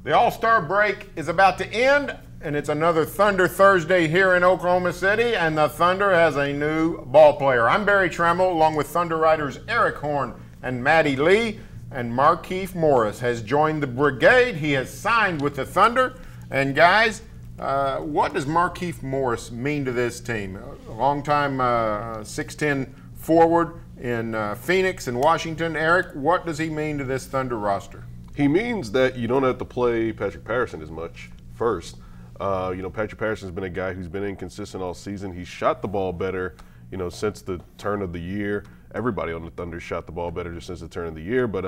The All-Star break is about to end, and it's another Thunder Thursday here in Oklahoma City, and the Thunder has a new ball player. I'm Barry Tremmel, along with Thunder writers Eric Horn and Maddie Lee, and Markieff Morris has joined the brigade. He has signed with the Thunder, and guys, what does Markieff Morris mean to this team? A long-time 6'10" forward in Phoenix and Washington. Eric, what does he mean to this Thunder roster? He means that you don't have to play Patrick Patterson as much first. Patrick Patterson's been a guy who's been inconsistent all season. He's shot the ball better, since the turn of the year. Everybody on the Thunder shot the ball better just since the turn of the year. But,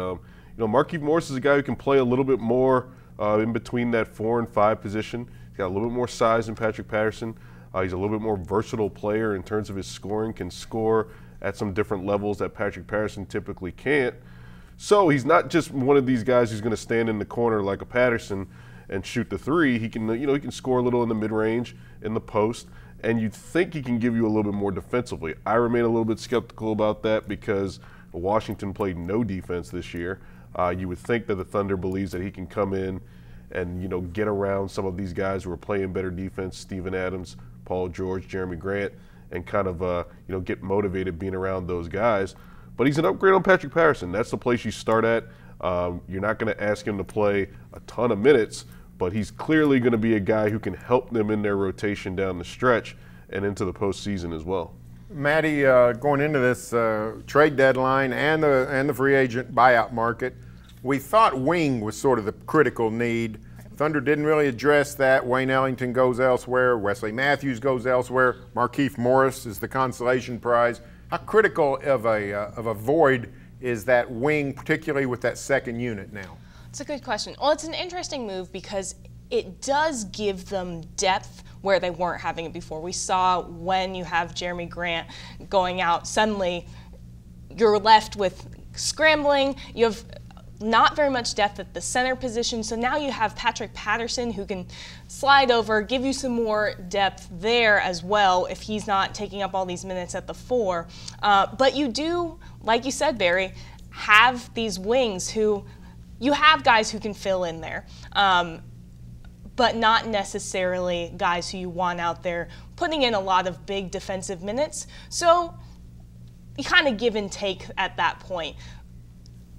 Markieff Morris is a guy who can play a little bit more in between that 4 and 5 position. He's got a little bit more size than Patrick Patterson. He's a little bit more versatile player in terms of his scoring, can score at some different levels that Patrick Patterson typically can't. So he's not just one of these guys who's going to stand in the corner like a Patterson and shoot the three. He can, he can score a little in the mid-range, in the post, and you'd think he can give you a little bit more defensively. I remain a little bit skeptical about that because Washington played no defense this year. You would think that the Thunder believes that he can come in and, get around some of these guys who are playing better defense, Steven Adams, Paul George, Jeremy Grant, and kind of, get motivated being around those guys. But he's an upgrade on Patrick Patterson. That's the place you start at. You're not going to ask him to play a ton of minutes, but he's clearly going to be a guy who can help them in their rotation down the stretch and into the postseason as well. Maddie, going into this trade deadline and the free agent buyout market, we thought wing was sort of the critical need. Thunder didn't really address that. Wayne Ellington goes elsewhere. Wesley Matthews goes elsewhere. Markieff Morris is the consolation prize. How critical of a void is that wing, particularly with that second unit now? It's a good question. Well, it's an interesting move because it does give them depth where they weren't having it before. We saw when you have Jeremy Grant going out, suddenly you're left with scrambling. You have not very much depth at the center position, so now you have Patrick Patterson who can slide over, give you some more depth there as well if he's not taking up all these minutes at the 4. But you do, like you said, Barry, have these wings who, you have guys who can fill in there, but not necessarily guys who you want out there putting in a lot of big defensive minutes. So you kind of give and take at that point.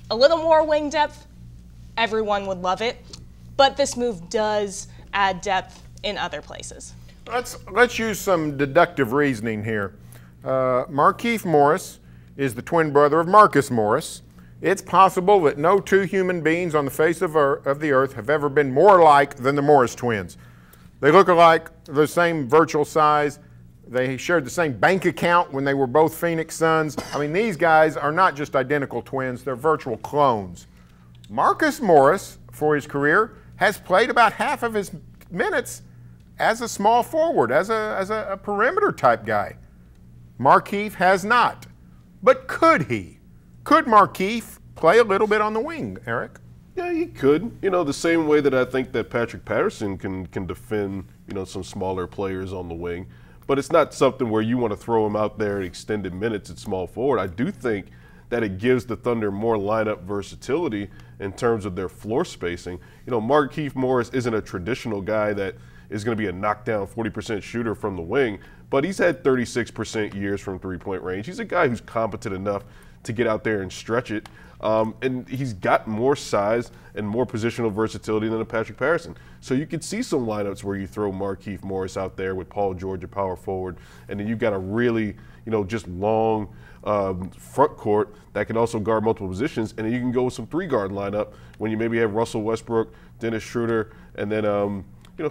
A little more wing depth, everyone would love it, but this move does add depth in other places. Let's use some deductive reasoning here. Markieff Morris is the twin brother of Marcus Morris. It's possible that no two human beings on the face of the earth have ever been more alike than the Morris twins. They look alike, the same virtual size. They shared the same bank account when they were both Phoenix Suns. I mean, these guys are not just identical twins, they're virtual clones. Marcus Morris, for his career, has played about half of his minutes as a small forward, as a perimeter type guy. Markieff has not. But could he? Could Markieff play a little bit on the wing, Eric? Yeah, he could. The same way that I think that Patrick Patterson can defend, some smaller players on the wing. But it's not something where you want to throw him out there at extended minutes at small forward. I do think that it gives the Thunder more lineup versatility in terms of their floor spacing. Markieff Morris isn't a traditional guy that is going to be a knockdown 40% shooter from the wing, but he's had 36% years from three-point range. He's a guy who's competent enough to get out there and stretch it. And he's got more size and more positional versatility than a Patrick Patterson. So you could see some lineups where you throw Markieff Morris out there with Paul George at power forward, and then you've got a really, just long front court that can also guard multiple positions, and then you can go with some 3-guard lineup when you maybe have Russell Westbrook, Dennis Schroeder, and then,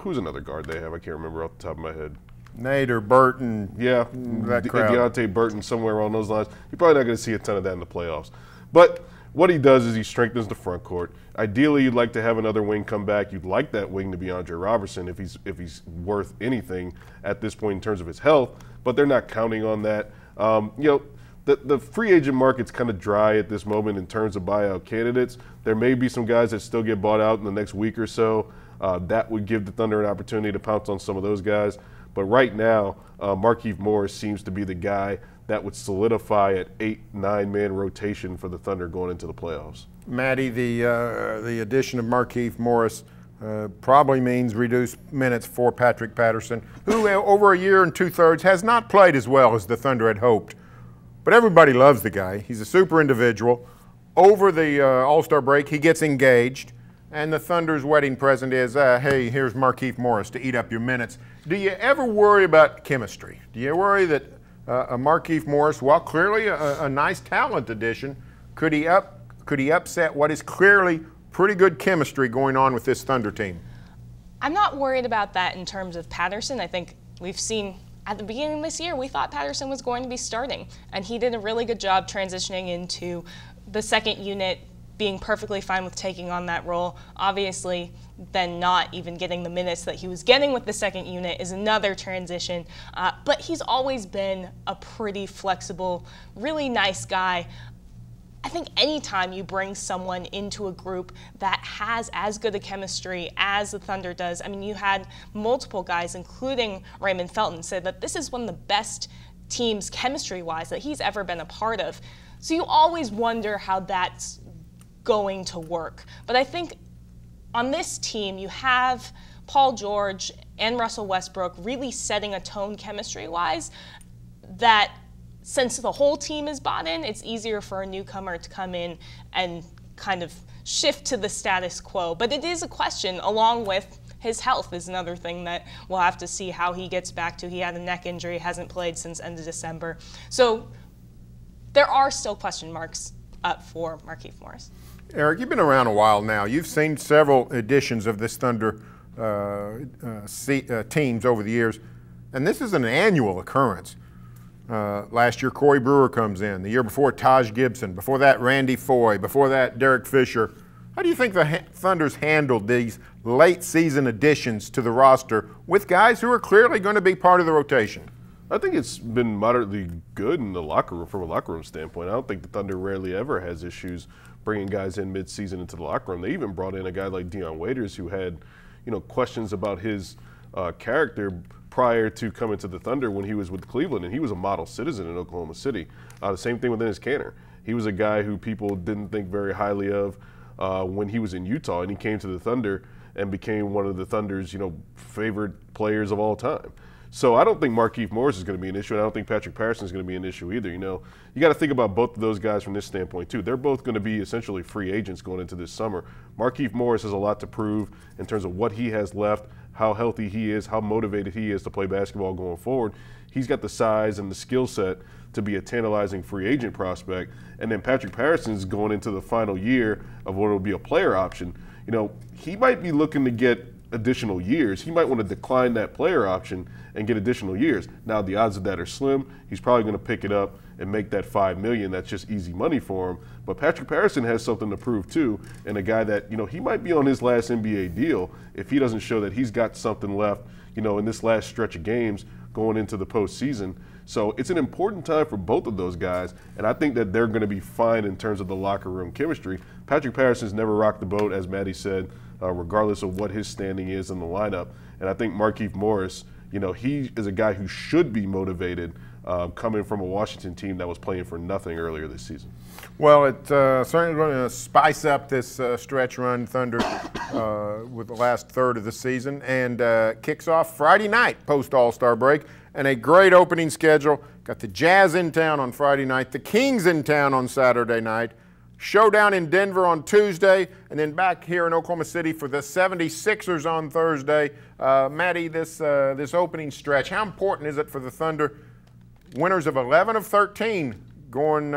who's another guard they have? I can't remember off the top of my head. Nate or Burton. Yeah, that crowd. Deontay Burton, somewhere along those lines. You're probably not going to see a ton of that in the playoffs. But what he does is he strengthens the front court. Ideally, you'd like to have another wing come back. You'd like that wing to be Andre Robertson if he's worth anything at this point in terms of his health, but they're not counting on that. The free agent market's kind of dry at this moment in terms of buyout candidates. There may be some guys that still get bought out in the next week or so. That would give the Thunder an opportunity to pounce on some of those guys. But right now, Markieff Morris seems to be the guy that would solidify at 8-9-man rotation for the Thunder going into the playoffs. Maddie, the addition of Markieff Morris probably means reduced minutes for Patrick Patterson, who over a year and 2/3 has not played as well as the Thunder had hoped. But everybody loves the guy. He's a super individual. Over the All-Star break, he gets engaged, and the Thunder's wedding present is, hey, here's Markieff Morris to eat up your minutes. Do you ever worry about chemistry? Do you worry that Markieff Morris, while clearly a nice talent addition, could he upset what is clearly pretty good chemistry going on with this Thunder team? I'm not worried about that in terms of Patterson. I think we've seen at the beginning of this year, we thought Patterson was going to be starting, and he did a really good job transitioning into the second unit, being perfectly fine with taking on that role. Obviously, then not even getting the minutes that he was getting with the second unit is another transition. But he's always been a pretty flexible, really nice guy. I think anytime you bring someone into a group that has as good a chemistry as the Thunder does, I mean, you had multiple guys, including Raymond Felton, say that this is one of the best teams chemistry-wise that he's ever been a part of. So you always wonder how that's going to work. But I think on this team, you have Paul George and Russell Westbrook really setting a tone chemistry-wise that since the whole team is bought in, it's easier for a newcomer to come in and kind of shift to the status quo. But it is a question, along with his health is another thing that we'll have to see how he gets back to. He had a neck injury, hasn't played since end of December. So there are still question marks up for Markieff Morris. Eric, you've been around a while now. You've seen several editions of this Thunder teams over the years, and this is an annual occurrence. Last year, Corey Brewer comes in. The year before, Taj Gibson. Before that, Randy Foye. Before that, Derek Fisher. How do you think the Thunder's handled these late season additions to the roster with guys who are clearly going to be part of the rotation? I think it's been moderately good in the locker room from a locker room standpoint. I don't think the Thunder rarely ever has issues bringing guys in mid-season into the locker room. They even brought in a guy like Dion Waiters who had, questions about his character prior to coming to the Thunder when he was with Cleveland, and he was a model citizen in Oklahoma City. The same thing with Enes Kanter. He was a guy who people didn't think very highly of when he was in Utah, and he came to the Thunder and became one of the Thunder's, favorite players of all time. So I don't think Markieff Morris is going to be an issue, and I don't think Patrick Patterson is going to be an issue either. You got to think about both of those guys from this standpoint too. They're both going to be essentially free agents going into this summer. Markieff Morris has a lot to prove in terms of what he has left, how healthy he is, how motivated he is to play basketball going forward. He's got the size and the skill set to be a tantalizing free agent prospect. And then Patrick Patterson's going into the final year of what will be a player option. He might be looking to get additional years. He might want to decline that player option and get additional years. Now, the odds of that are slim. He's probably going to pick it up and make that $5 million. That's just easy money for him. But Patrick Patterson has something to prove too, and a guy that, he might be on his last NBA deal if he doesn't show that he's got something left, in this last stretch of games going into the postseason. So it's an important time for both of those guys, and I think that they're going to be fine in terms of the locker room chemistry. Patrick Patterson's never rocked the boat, as Maddie said, regardless of what his standing is in the lineup. And I think Markieff Morris, he is a guy who should be motivated coming from a Washington team that was playing for nothing earlier this season. Well, it's certainly going to spice up this stretch run Thunder with the last third of the season, and kicks off Friday night post-All-Star break, and a great opening schedule. Got the Jazz in town on Friday night, the Kings in town on Saturday night, showdown in Denver on Tuesday, and then back here in Oklahoma City for the 76ers on Thursday. Maddie, this opening stretch, how important is it for the Thunder, winners of 11 of 13, going,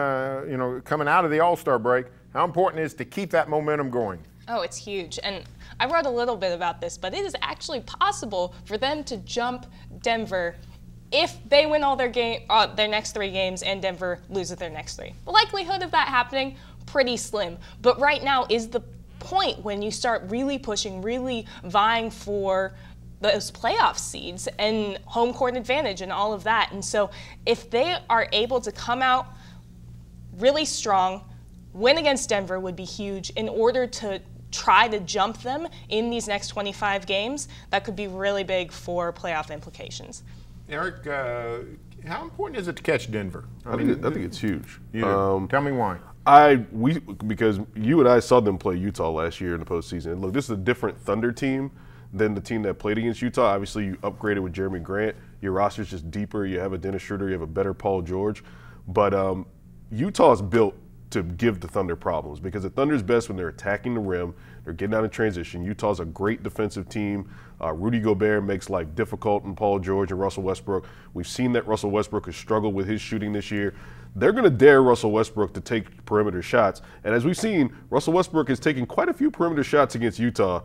coming out of the All-Star break? How important is it to keep that momentum going? Oh, it's huge. And I wrote a little bit about this, but it is actually possible for them to jump Denver if they win all their next 3 games and Denver loses their next 3. The likelihood of that happening, pretty slim. But right now is the point when you start really pushing, really vying for those playoff seeds and home court advantage and all of that. And so if they are able to come out really strong, win against Denver would be huge in order to try to jump them in these next 25 games. That could be really big for playoff implications. Eric, how important is it to catch Denver? I think it's huge. Tell me why. Because you and I saw them play Utah last year in the postseason. Look, this is a different Thunder team than the team that played against Utah. Obviously, you upgraded with Jeremy Grant. Your roster's just deeper. You have a Dennis Schroeder. You have a better Paul George. But Utah is built to give the Thunder problems because the Thunder's best when they're attacking the rim. They're getting out of transition. Utah's a great defensive team. Rudy Gobert makes life difficult in Paul George and Russell Westbrook. We've seen that Russell Westbrook has struggled with his shooting this year. They're going to dare Russell Westbrook to take perimeter shots. And as we've seen, Russell Westbrook has taken quite a few perimeter shots against Utah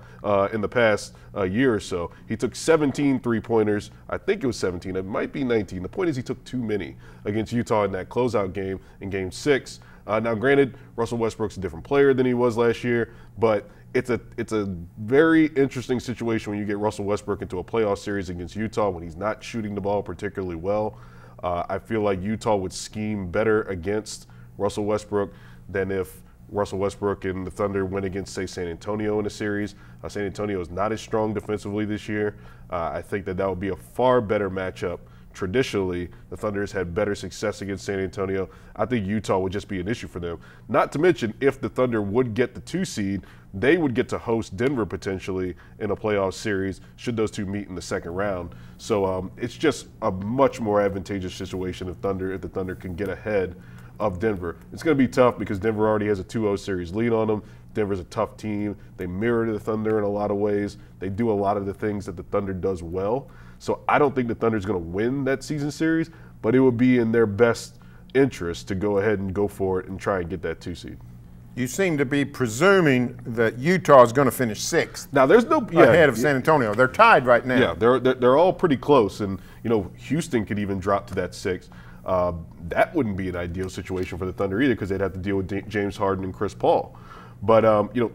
in the past year or so. He took 17 three-pointers. I think it was 17. It might be 19. The point is he took too many against Utah in that closeout game in Game 6. Now, granted, Russell Westbrook's a different player than he was last year, but it's a very interesting situation when you get Russell Westbrook into a playoff series against Utah when he's not shooting the ball particularly well. I feel like Utah would scheme better against Russell Westbrook than if Russell Westbrook and the Thunder went against, say, San Antonio in a series. San Antonio is not as strong defensively this year. I think that would be a far better matchup. Traditionally, the Thunder has had better success against San Antonio. I think Utah would just be an issue for them. Not to mention, if the Thunder would get the 2 seed, they would get to host Denver potentially in a playoff series should those two meet in the second round. So it's just a much more advantageous situation if the Thunder can get ahead of Denver. It's going to be tough because Denver already has a 2-0 series lead on them. Denver's a tough team. They mirror the Thunder in a lot of ways. They do a lot of the things that the Thunder does well. So I don't think the Thunder's going to win that season series, but it would be in their best interest to go ahead and go for it and try and get that 2 seed. You seem to be presuming that Utah is going to finish 6th. Now there's no ahead of San Antonio. They're tied right now. Yeah, they're all pretty close, and Houston could even drop to that 6th. That wouldn't be an ideal situation for the Thunder either because they'd have to deal with James Harden and Chris Paul. But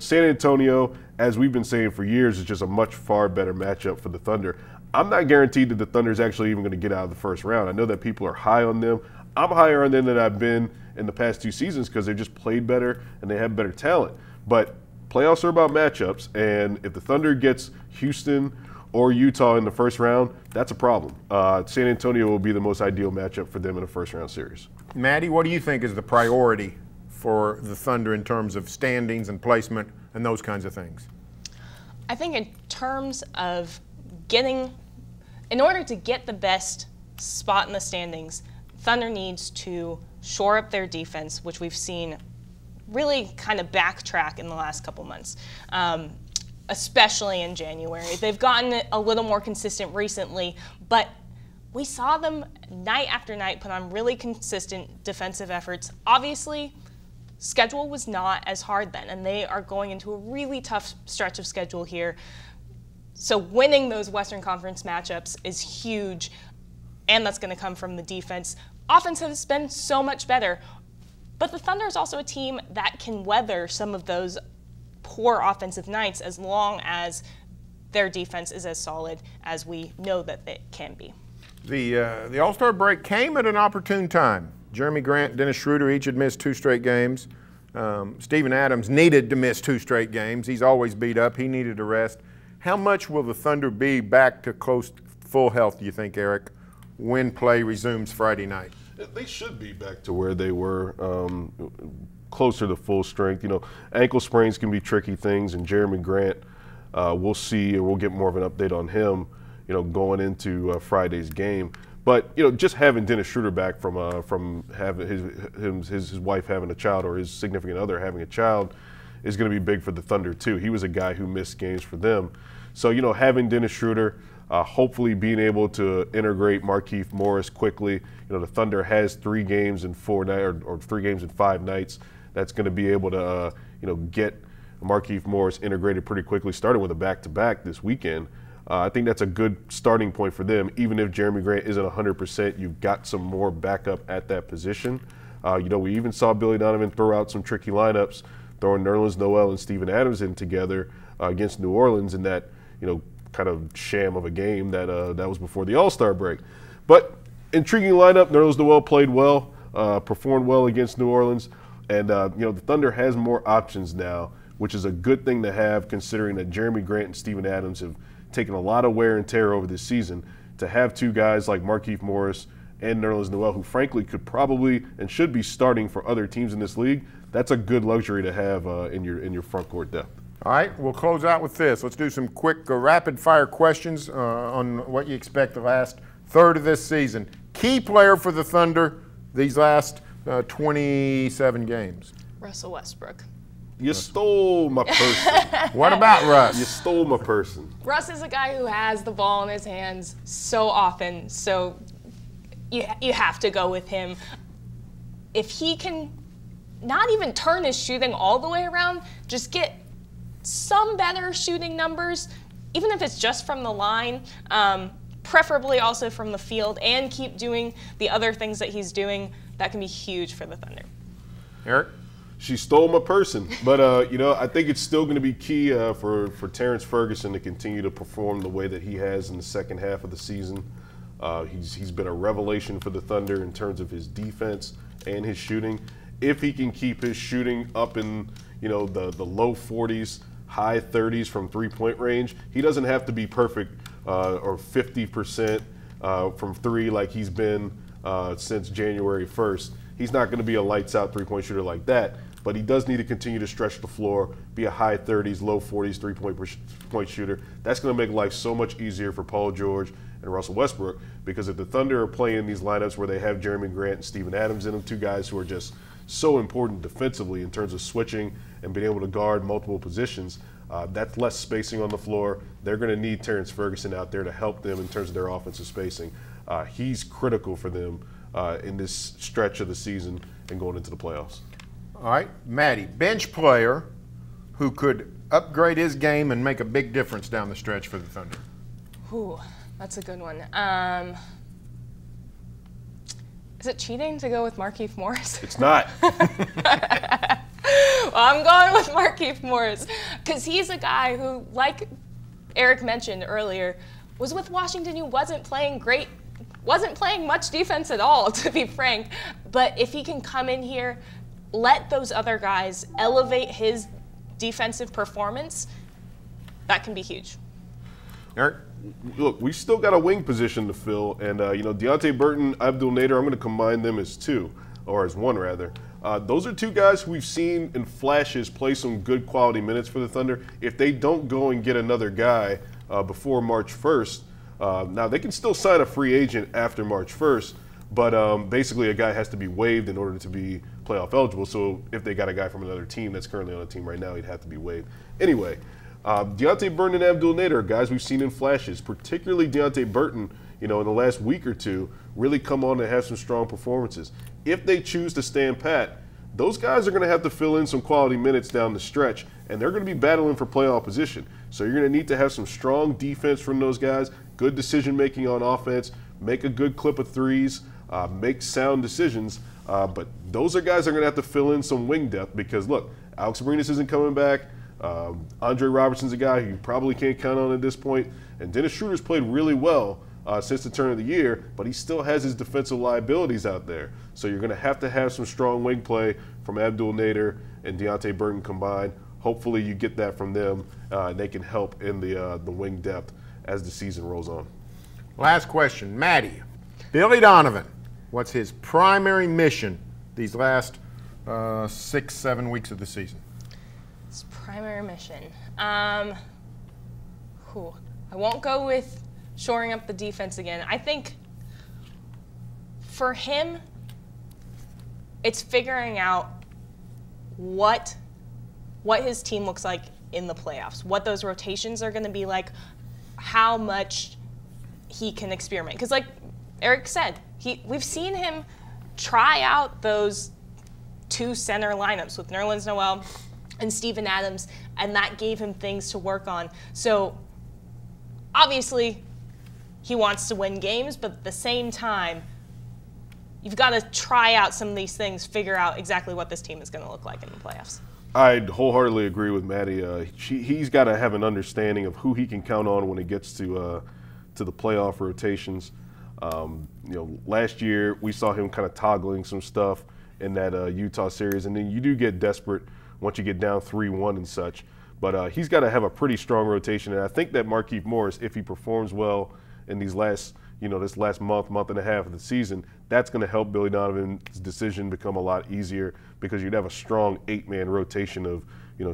San Antonio, as we've been saying for years, is just a much far better matchup for the Thunder. I'm not guaranteed that the Thunder is actually even going to get out of the first round. I know that people are high on them. I'm higher on them than I've been in the past 2 seasons because they just played better and they have better talent. But playoffs are about matchups, and if the Thunder gets Houston or Utah in the first round, that's a problem. San Antonio will be the most ideal matchup for them in a first-round series. Maddie, what do you think is the priority for the Thunder in terms of standings and placement and those kinds of things? I think in terms of in order to get the best spot in the standings, Thunder needs to shore up their defense, which we've seen really kind of backtrack in the last couple months, especially in January. They've gotten a little more consistent recently, but we saw them night after night put on really consistent defensive efforts. Obviously, schedule was not as hard then, and they are going into a really tough stretch of schedule here. So winning those Western Conference matchups is huge, and that's going to come from the defense. Offense has been so much better, but the Thunder is also a team that can weather some of those poor offensive nights as long as their defense is as solid as we know that it can be. The All-Star break came at an opportune time. Jeremy Grant, Dennis Schroeder each had missed 2 straight games. Steven Adams needed to miss 2 straight games. He's always beat up. He needed a rest. How much will the Thunder be back to close to full health, do you think, Eric, when play resumes Friday night? They should be back to where they were, closer to full strength. Ankle sprains can be tricky things, and Jeremy Grant, we'll see, and we'll get more of an update on him, going into Friday's game. But just having Dennis Schroeder back from having his wife having a child or his significant other having a child is going to be big for the Thunder too. He was a guy who missed games for them. So having Dennis Schroeder, hopefully being able to integrate Markieff Morris quickly. The Thunder has 3 games in 4 nights or 3 games in 5 nights. That's going to be able to get Markieff Morris integrated pretty quickly. Starting with a back-to-back this weekend. I think that's a good starting point for them. Even if Jeremy Grant isn't 100%, you've got some more backup at that position. We even saw Billy Donovan throw out some tricky lineups, throwing Nerlens Noel and Steven Adams in together against New Orleans in that kind of sham of a game that was before the All-Star break. But intriguing lineup. Nerlens Noel played well, performed well against New Orleans, and the Thunder has more options now, which is a good thing to have considering that Jeremy Grant and Steven Adams have taken a lot of wear and tear over this season. To have 2 guys like Markieff Morris and Nerlens Noel, who frankly could probably and should be starting for other teams in this league, that's a good luxury to have in your front court depth. All right, we'll close out with this. Let's do some quick rapid-fire questions on what you expect the last third of this season. Key player for the Thunder these last 27 games. Russell Westbrook. You stole my person. What about Russ? You stole my person. Russ is a guy who has the ball in his hands so often, so you have to go with him. If he can not even turn his shooting all the way around, just get some better shooting numbers, even if it's just from the line, preferably also from the field, and keep doing the other things that he's doing, that can be huge for the Thunder. Eric? She stole my person, but I think it's still going to be key for Terrence Ferguson to continue to perform the way that he has in the second half of the season. He's been a revelation for the Thunder in terms of his defense and his shooting. If he can keep his shooting up in the low 40s, high 30s from three-point range, he doesn't have to be perfect or 50% from three like he's been since January 1st. He's not going to be a lights-out three-point shooter like that, but he does need to continue to stretch the floor, be a high 30s, low 40s three-point shooter. That's going to make life so much easier for Paul George and Russell Westbrook, because if the Thunder are playing these lineups where they have Jeremy Grant and Steven Adams in them, two guys who are just so important defensively in terms of switching and being able to guard multiple positions, that's less spacing on the floor. They're going to need Terrence Ferguson out there to help them in terms of their offensive spacing. He's critical for them in this stretch of the season and going into the playoffs. All right, Maddie, bench player who could upgrade his game and make a big difference down the stretch for the Thunder. Ooh, that's a good one. Is it cheating to go with Markieff Morris? It's not. Well, I'm going with Markieff Morris because he's a guy who, like Eric mentioned earlier, was with Washington who wasn't playing much defense at all, to be frank. But if he can come in here, let those other guys elevate his defensive performance, that can be huge. Eric? Look, we still got a wing position to fill, and Deontay Burton, Abdul Nader, I'm going to combine them as two, or as one rather. Those are two guys who we've seen in flashes play some good quality minutes for the Thunder. If they don't go and get another guy before March 1st, now they can still sign a free agent after March 1st, but basically a guy has to be waived in order to be playoff eligible. So if they got a guy from another team that's currently on a team right now, he'd have to be waived. Anyway, Deontay Burton and Abdul Nader are guys we've seen in flashes, particularly Deontay Burton, in the last week or two, really come on and have some strong performances. If they choose to stand pat, those guys are going to have to fill in some quality minutes down the stretch, and they're going to be battling for playoff position. So you're going to need to have some strong defense from those guys, good decision-making on offense, make a good clip of threes, make sound decisions. But those are guys that are going to have to fill in some wing depth because, look, Alex Arenas isn't coming back. Andre Robertson's a guy who you probably can't count on at this point. And Dennis Schroeder's played really well since the turn of the year, but he still has his defensive liabilities out there. So you're going to have some strong wing play from Abdul Nader and Deontay Burton combined. Hopefully you get that from them, and they can help in the wing depth as the season rolls on. Last question. Maddie, Billy Donovan, what's his primary mission these last 6-7 weeks of the season? His primary mission. I won't go with shoring up the defense again. I think for him, it's figuring out what his team looks like in the playoffs, what those rotations are going to be like, how much he can experiment. Because like Eric said, we've seen him try out those two center lineups with Nerlens Noel and Steven Adams, and that gave him things to work on. So obviously he wants to win games, but at the same time, you've got to try out some of these things, figure out exactly what this team is going to look like in the playoffs. I wholeheartly agree with Maddie. He's got to have an understanding of who he can count on when it gets to the playoff rotations. Last year we saw him kind of toggling some stuff in that Utah series, and then you do get desperate once you get down 3-1 and such. But he's got to have a pretty strong rotation, and I think that Markieff Morris, if he performs well in these last this last month and a half of the season, that's going to help Billy Donovan's decision become a lot easier because you'd have a strong 8-man rotation of,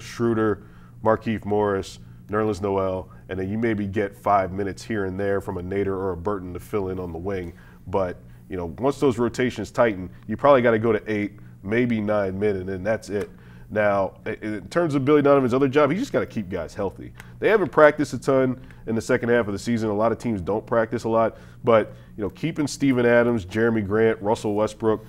Schroeder, Markieff Morris, Nerlens Noel, and then you maybe get 5 minutes here and there from a Nader or a Burton to fill in on the wing. But, once those rotations tighten, you probably got to go to 8, maybe 9 men, and then that's it. Now, in terms of Billy Donovan's other job, he's just got to keep guys healthy. They haven't practiced a ton in the second half of the season. A lot of teams don't practice a lot. But, keeping Steven Adams, Jeremy Grant, Russell Westbrook,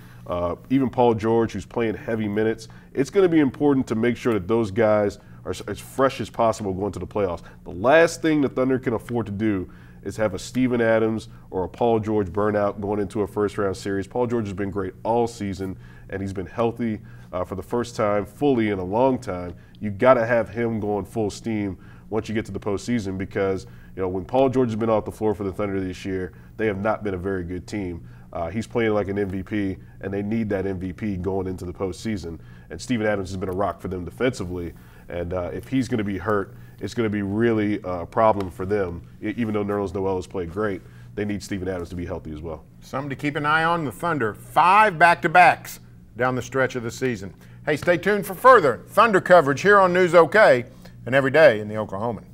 even Paul George, who's playing heavy minutes, it's going to be important to make sure that those guys are as fresh as possible going to the playoffs. The last thing the Thunder can afford to do is have a Steven Adams or a Paul George burnout going into a first-round series. Paul George has been great all season, and he's been healthy for the first time fully in a long time. You got to have him going full steam once you get to the postseason because, when Paul George has been off the floor for the Thunder this year, they have not been a very good team. He's playing like an MVP, and they need that MVP going into the postseason. And Steven Adams has been a rock for them defensively. And if he's going to be hurt, it's going to be really a problem for them. Even though Nerlens Noel has played great, they need Steven Adams to be healthy as well. Something to keep an eye on, the Thunder. 5 back-to-backs down the stretch of the season. Hey, stay tuned for further Thunder coverage here on News OK and every day in the Oklahoman.